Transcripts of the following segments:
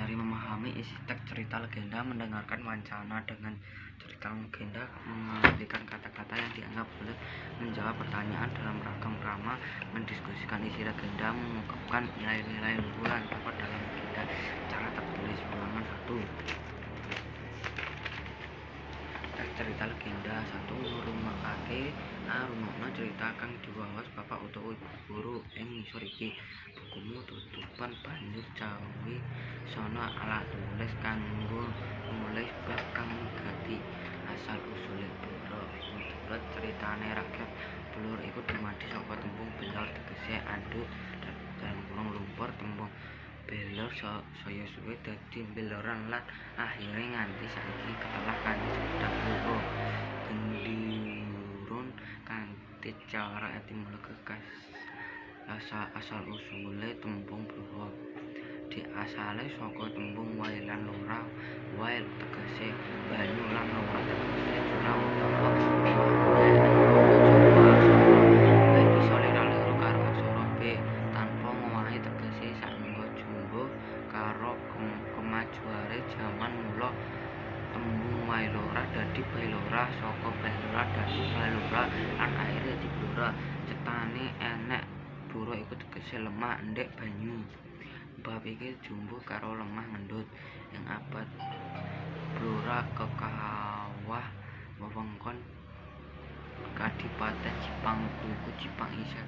Dari memahami isi teks cerita legenda, mendengarkan wacana dengan cerita legenda, mengalihkan kata-kata yang dianggap boleh, menjawab pertanyaan dalam ragam krama, mendiskusikan isi legenda, mengungkapkan nilai-nilai luhur yang terdapat dalam legenda. Cara tertulis ulangan 1. Teks cerita legenda 1. Ngrumakake rumokno cerita kang diwaos bapak utawa ibu guru ing ngisor iki. Bukumu tutupan banjur cawi sono alat tulis kanggo nulis bab kang wigati asal usule Blora. Miturut ceritane rakyat, Blora iku dumadi saka tembung belor tegese anduk dan kurung lumpur. Tembung belor saya suwe dadi beloran lan akhire nganti saiki ketelah kanthi sebutan Blora. Gendiurun kanthi cara etimologis asal usule tembung Blora. Diasale saka tembung wae lan lora. Wae tegese banyu lan lora tegese jurang utawa bisa lira-lira karo aksara B tanpa ngowahi tegese saengga jumbo karo kemajuare jaman mula. Tembung wailora dadi bailora, saka bailora dadi balora lan akhire dadi Blora. Cetane enek Blora iku tegese lemah endhek banyu. Bab iki jumbuh karo lemah ngendut. Ing abad Blora kekawah wewengkon Kadipaten Jipang iku Jipang isih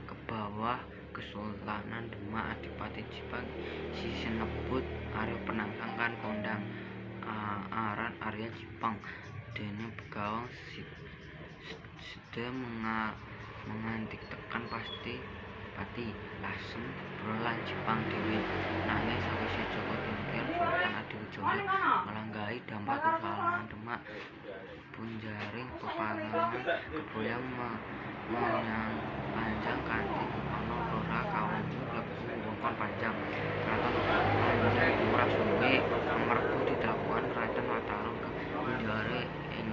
kebawah Kesultanan Demak. Adipati Jipang si sinebut Arya Penangsang kan kondang aran Arya Jipang. Dene Begawang Sida mengantik tekan Pati Lasem Blora lan Jipang dhewe. Nanging sawise Joko Tingkir Sultan Adiwijaya nglanggahi dampak Kesultanan Demak, punjaring peperangan keboyang menyang Panjang kanthi ana Blora kawungu klebu wewengkon Panjang. Kraton Panjang ora suwe amarga didhawuhi Kraton Mataram punjare ing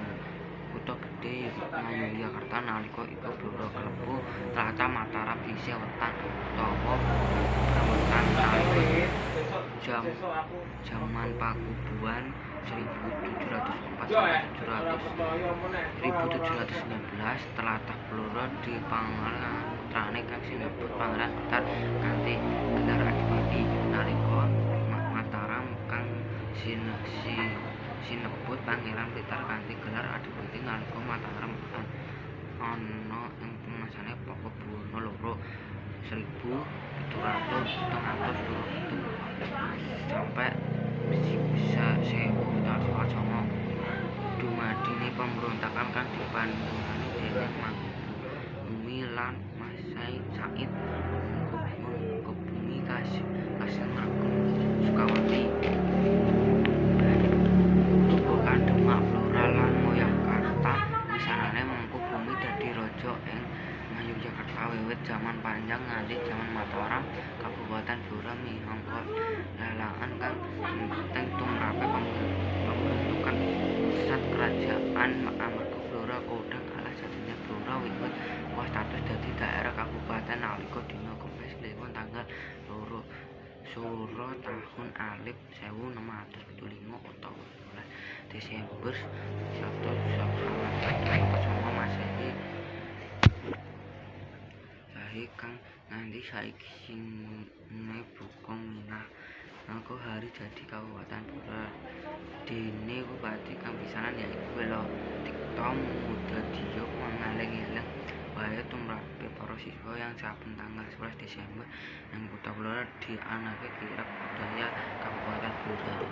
kutha gedhe Ngayogyakarta. Nalika iku Blora klebu Tlatah Mataram sisih wetan utawa wetan. Nalika jaman Pakubuhan 1719 Tlatah Blora dipanggihi putrane kang sinebut Pangeran Blitar kanthi gelar Adipati. Nalika Mataram kang sinebut Pangeran Blitar kanthi gelar Adipati. Nalika Mataram ana ing pemasane Pakubuwana loro 1722 sampai 1749. Dumadine pemberontakan kang dipandhani déning Mangkubumi lan Masai Said Mangkubumi kasil ngregem Sukawati. Grobogan Demak, Blora lan Ngayogyakarta. Wisanane Mangkubumi dadi raja ing Ngayogyakarta wiwit jaman Panjang nganti jaman Mataram. Kabupaten Blora minangka lelangan kang penting tumrape pembentukan pusat kerajaan. Amarga Blora kondhang alas jadinya Blora wiwit status dadi daerah kabupaten nalika dina Kemis kliwon tanggal 2 Sura tahun 1675 utawa 12 Desember 1909 Masehi. Kang nganti saiki sine buka minah nangka hari jadi Kabupaten Blora. Dene bupati kang pisanan yaiku Welodikta Mudadiya mengeling-eling wae tumrape para siswa yang saben tanggal 11 Desember ing Kutha Blora dianakake kirab budaya Kabupaten Blora.